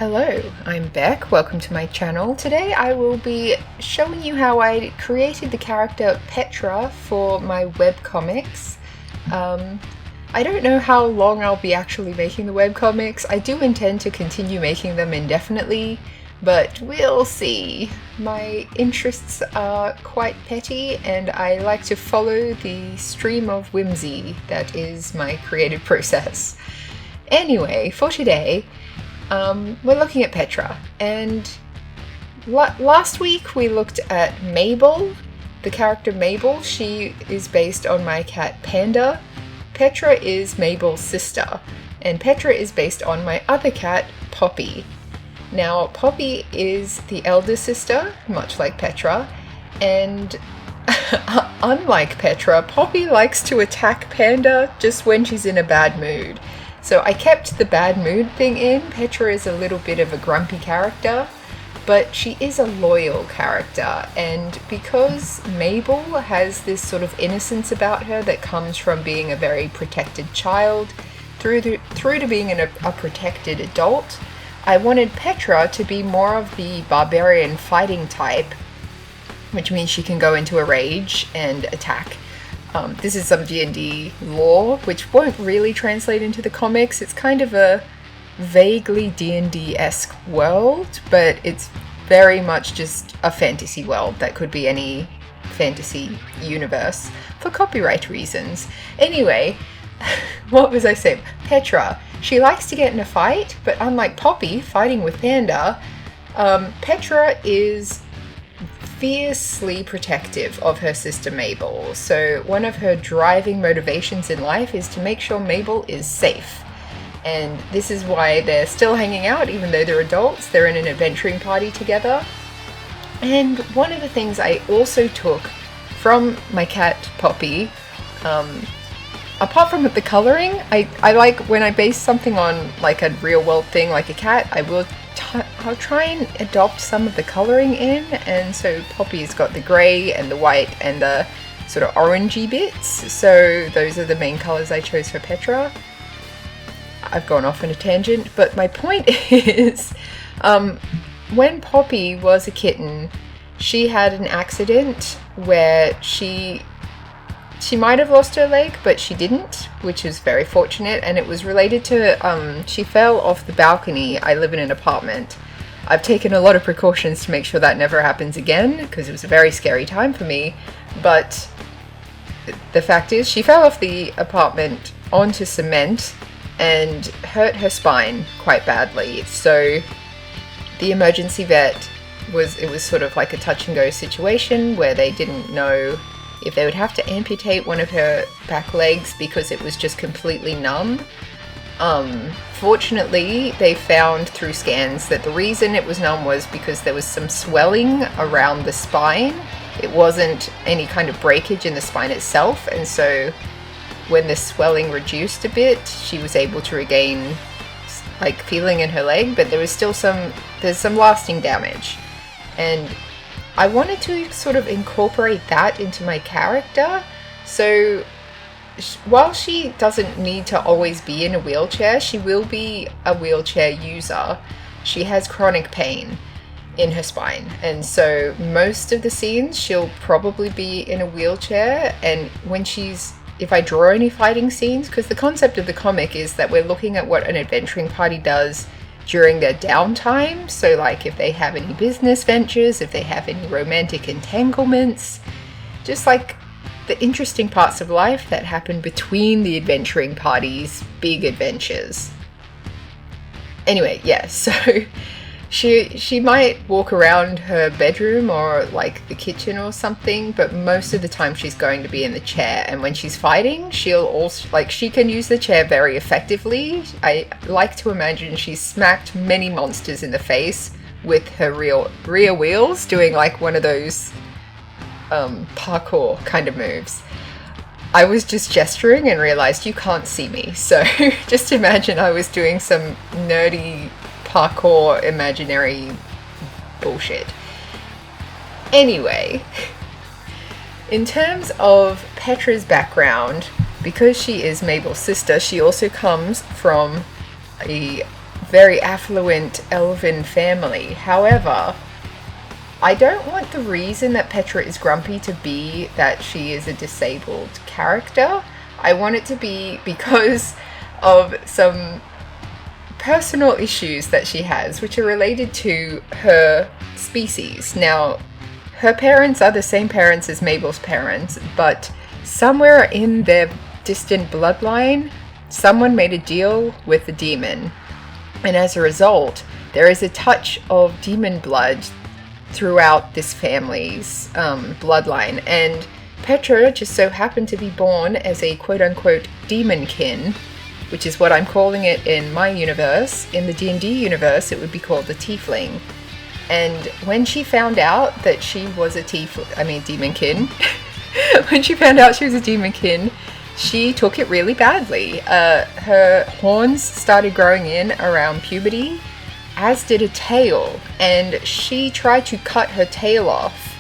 Hello, I'm Beck. Welcome to my channel. Today I will be showing you how I created the character Petra for my webcomics. I don't know how long I'll be actually making the webcomics. I do intend to continue making them indefinitely, but we'll see. My interests are quite petty and I like to follow the stream of whimsy that is my creative process. Anyway, for today, we're looking at Petra, and last week we looked at Mabel, the character Mabel. She is based on my cat Panda. Petra is Mabel's sister, and Petra is based on my other cat, Poppy. Now, Poppy is the elder sister, much like Petra, and unlike Petra, Poppy likes to attack Panda just when she's in a bad mood. So I kept the bad mood thing in. Petra is a little bit of a grumpy character, but she is a loyal character, and because Mabel has this sort of innocence about her that comes from being a very protected child through to being a protected adult, I wanted Petra to be more of the barbarian fighting type, which means she can go into a rage and attack. This is some D&D lore, which won't really translate into the comics. It's kind of a vaguely D&D-esque world, but it's very much just a fantasy world that could be any fantasy universe for copyright reasons. Anyway, what was I saying? Petra. She likes to get in a fight, but unlike Poppy, fighting with Panda, Petra is fiercely protective of her sister Mabel. So one of her driving motivations in life is to make sure Mabel is safe. And this is why they're still hanging out, even though they're adults. They're in an adventuring party together. And one of the things I also took from my cat Poppy, apart from the coloring, I like when I base something on like a real world thing like a cat, I'll try and adopt some of the colouring in, and so Poppy's got the grey and the white and the sort of orangey bits, so those are the main colours I chose for Petra. I've gone off on a tangent, but my point is, when Poppy was a kitten, she had an accident where she might have lost her leg, but she didn't, which is very fortunate, and it was related to, she fell off the balcony. I live in an apartment. I've taken a lot of precautions to make sure that never happens again, because it was a very scary time for me, but the fact is, she fell off the apartment onto cement and hurt her spine quite badly, so the emergency vet it was sort of like a touch and go situation where they didn't know if they would have to amputate one of her back legs because it was just completely numb. Fortunately, they found through scans that the reason it was numb was because there was some swelling around the spine. It wasn't any kind of breakage in the spine itself, and so when the swelling reduced a bit, she was able to regain like feeling in her leg, but there's some lasting damage. And I wanted to sort of incorporate that into my character, so while she doesn't need to always be in a wheelchair, she will be a wheelchair user. She has chronic pain in her spine, and so most of the scenes she'll probably be in a wheelchair, and if I draw any fighting scenes, because the concept of the comic is that we're looking at what an adventuring party does during their downtime, so like if they have any business ventures, if they have any romantic entanglements, just like the interesting parts of life that happen between the adventuring parties' big adventures. Anyway, yeah, so she might walk around her bedroom or like the kitchen or something, but most of the time she's going to be in the chair, and when she's fighting, she'll also, like, she can use the chair very effectively. I like to imagine she's smacked many monsters in the face with her rear wheels, doing like one of those parkour kind of moves. I was just gesturing and realized you can't see me, so just imagine I was doing some nerdy parkour imaginary bullshit. Anyway, in terms of Petra's background, because she is Mabel's sister, she also comes from a very affluent elven family. However, I don't want the reason that Petra is grumpy to be that she is a disabled character. I want it to be because of some personal issues that she has, which are related to her species. Now, her parents are the same parents as Mabel's parents, but somewhere in their distant bloodline, someone made a deal with the demon. And as a result, there is a touch of demon blood throughout this family's bloodline. And Petra just so happened to be born as a quote-unquote demonkin, which is what I'm calling it in my universe. In the D&D universe, it would be called the tiefling. And when she found out that she was a demonkin, when she found out she was a demonkin, she took it really badly. Her horns started growing in around puberty, as did a tail, and she tried to cut her tail off,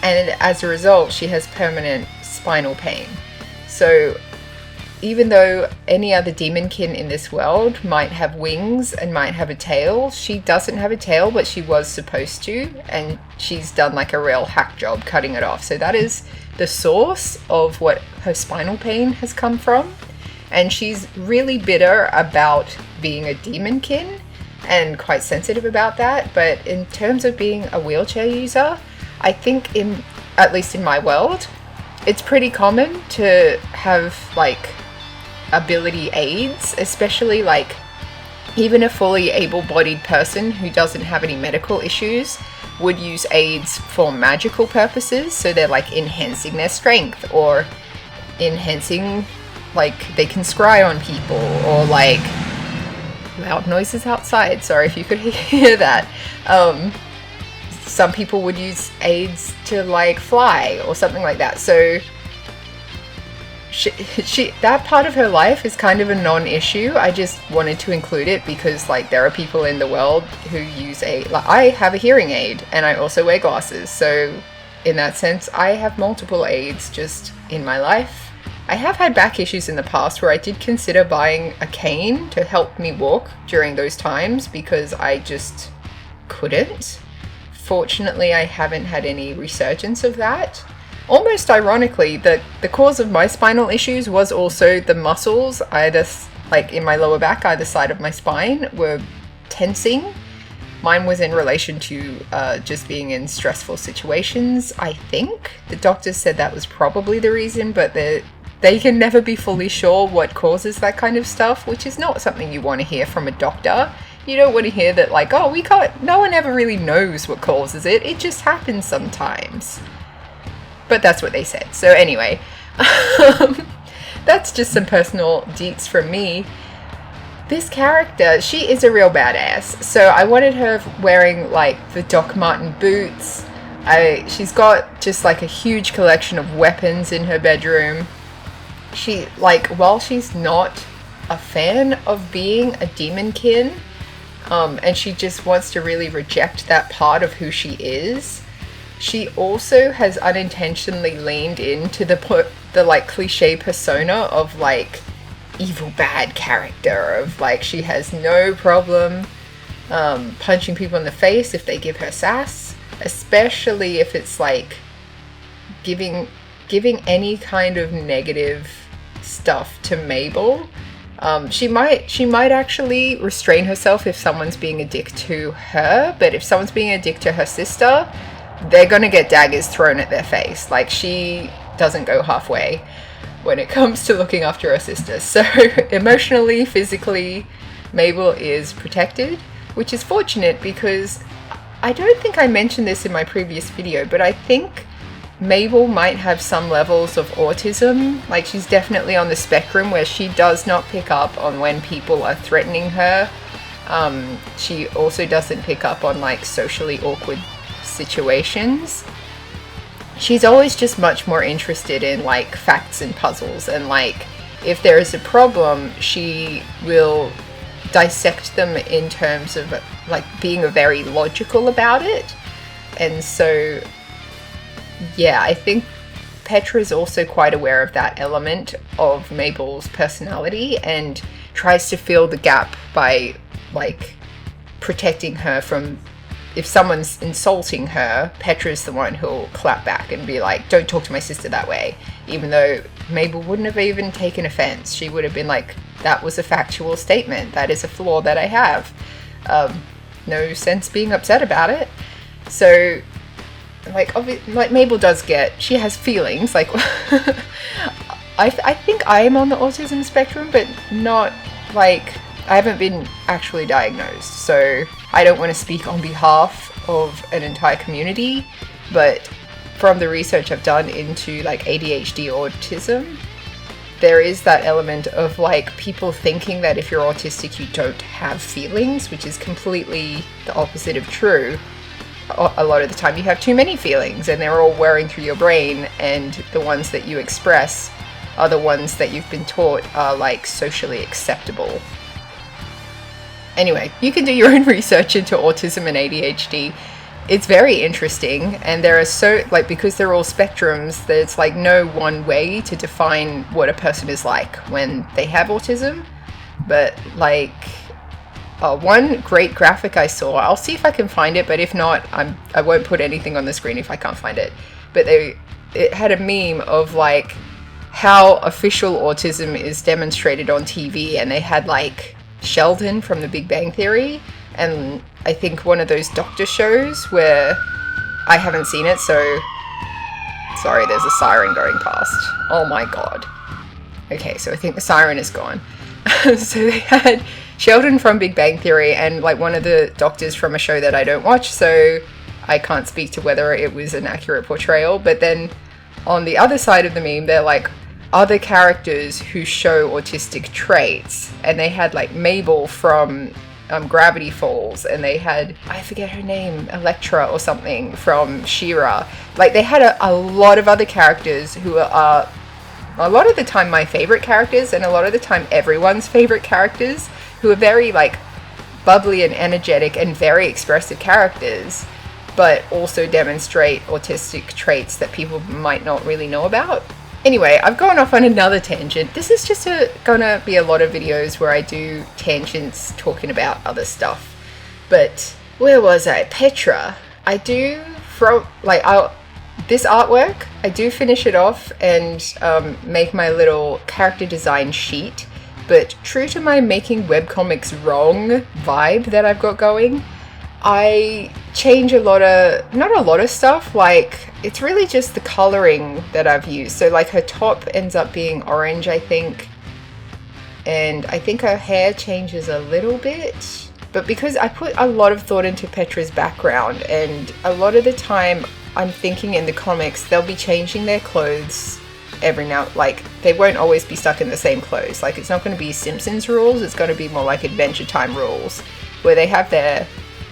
and as a result she has permanent spinal pain. So even though any other demonkin in this world might have wings and might have a tail, she doesn't have a tail, but she was supposed to, and she's done like a real hack job cutting it off. So that is the source of what her spinal pain has come from, and she's really bitter about being a demonkin and quite sensitive about that. But in terms of being a wheelchair user, I think at least in my world, it's pretty common to have like ability aids, especially like even a fully able-bodied person who doesn't have any medical issues would use aids for magical purposes. So they're like enhancing their strength, or enhancing, like they can scry on people, or like loud noises outside. Sorry if you could hear that. Some people would use aids to like fly or something like that. So she that part of her life is kind of a non-issue. I just wanted to include it because like there are people in the world who use I have a hearing aid and I also wear glasses. So in that sense, I have multiple aids just in my life. I have had back issues in the past where I did consider buying a cane to help me walk during those times because I just couldn't. Fortunately, I haven't had any resurgence of that. Almost ironically, the cause of my spinal issues was also the muscles, either like in my lower back, either side of my spine, were tensing. Mine was in relation to just being in stressful situations, I think. The doctors said that was probably the reason, but they can never be fully sure what causes that kind of stuff, which is not something you want to hear from a doctor. You don't want to hear that like, oh, no one ever really knows what causes it. It just happens sometimes. But that's what they said. So anyway, that's just some personal deets from me. This character, she is a real badass. So I wanted her wearing like the Doc Marten boots. She's got just like a huge collection of weapons in her bedroom. She, like, while she's not a fan of being a demonkin, and she just wants to really reject that part of who she is, she also has unintentionally leaned into the like cliche persona of like evil bad character, of like she has no problem punching people in the face if they give her sass, especially if it's like giving any kind of negative stuff to Mabel. She might actually restrain herself if someone's being a dick to her, but if someone's being a dick to her sister, they're gonna get daggers thrown at their face. Like, she doesn't go halfway when it comes to looking after her sister. So emotionally, physically, Mabel is protected, which is fortunate because I don't think I mentioned this in my previous video, but I think Mabel might have some levels of autism. Like, she's definitely on the spectrum where she does not pick up on when people are threatening her. She also doesn't pick up on like socially awkward situations. She's always just much more interested in like facts and puzzles, and like if there is a problem, she will dissect them in terms of like being very logical about it. And so yeah, I think Petra is also quite aware of that element of Mabel's personality and tries to fill the gap by like protecting her from, if someone's insulting her, Petra's the one who'll clap back and be like, don't talk to my sister that way, even though Mabel wouldn't have even taken offense. She would have been like, that was a factual statement, that is a flaw that I have, no sense being upset about it. So like Mabel does she has feelings, like I think I am on the autism spectrum, but not like, I haven't been actually diagnosed, so I don't want to speak on behalf of an entire community, but from the research I've done into like ADHD autism, there is that element of like people thinking that if you're autistic you don't have feelings, which is completely the opposite of true. A lot of the time you have too many feelings and they're all whirring through your brain, and the ones that you express are the ones that you've been taught are like socially acceptable. Anyway, you can do your own research into autism and ADHD. It's very interesting, and there are because they're all spectrums, there's like no one way to define what a person is like when they have autism. But like one great graphic I saw, I'll see if I can find it, but if not, I won't put anything on the screen if I can't find it. But it had a meme of like how official autism is demonstrated on TV, and they had like Sheldon from The Big Bang Theory, and I think one of those doctor shows where I haven't seen it, so sorry, there's a siren going past. Oh my god. Okay, so I think the siren is gone. So they had Sheldon from Big Bang Theory and like one of the doctors from a show that I don't watch, so I can't speak to whether it was an accurate portrayal. But then on the other side of the meme, they're like other characters who show autistic traits, and they had like Mabel from Gravity Falls, and they had, I forget her name, Electra or something from She-Ra. Like they had a lot of other characters who are a lot of the time my favorite characters, and a lot of the time everyone's favorite characters, who are very like bubbly and energetic and very expressive characters, but also demonstrate autistic traits that people might not really know about. Anyway, I've gone off on another tangent. This is just gonna be a lot of videos where I do tangents talking about other stuff. But where was I? Petra. I do this artwork, I do finish it off and make my little character design sheet. But true to my making webcomics wrong vibe that I've got going, I change not a lot of stuff. Like, it's really just the coloring that I've used. So like her top ends up being orange, I think. And I think her hair changes a little bit. But because I put a lot of thought into Petra's background, and a lot of the time I'm thinking in the comics they'll be changing their clothes every now, like they won't always be stuck in the same clothes. Like it's not going to be Simpsons rules, it's going to be more like Adventure Time rules, where they have their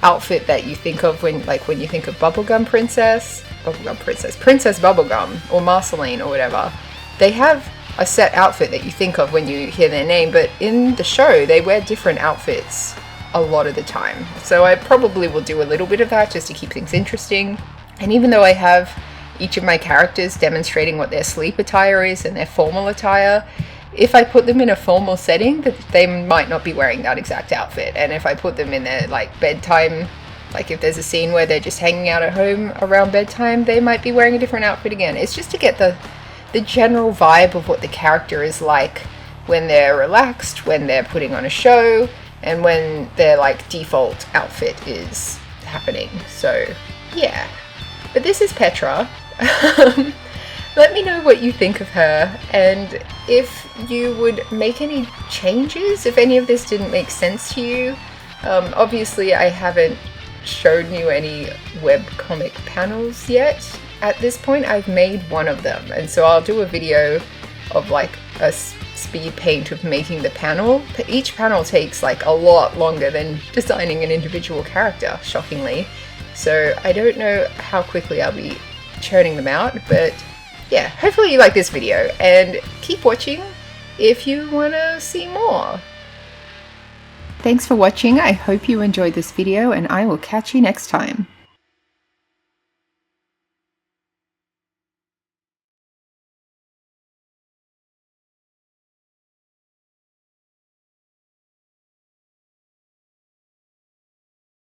outfit that you think of when you think of Princess Bubblegum or Marceline or whatever. They have a set outfit that you think of when you hear their name, but in the show they wear different outfits a lot of the time. So I probably will do a little bit of that just to keep things interesting. And even though I have each of my characters demonstrating what their sleep attire is and their formal attire, if I put them in a formal setting, that they might not be wearing that exact outfit. And if I put them in their like bedtime, like if there's a scene where they're just hanging out at home around bedtime, they might be wearing a different outfit again. It's just to get the general vibe of what the character is like when they're relaxed, when they're putting on a show, and when their like default outfit is happening. So yeah, but this is Petra. Let me know what you think of her, and if you would make any changes, if any of this didn't make sense to you. Obviously I haven't shown you any webcomic panels yet. At this point I've made one of them, and so I'll do a video of like a speed paint of making the panel. Each panel takes like a lot longer than designing an individual character, shockingly. So I don't know how quickly I'll be churning them out, but yeah, hopefully you like this video, and keep watching if you want to see more. Thanks for watching. I hope you enjoyed this video, and I will catch you next time.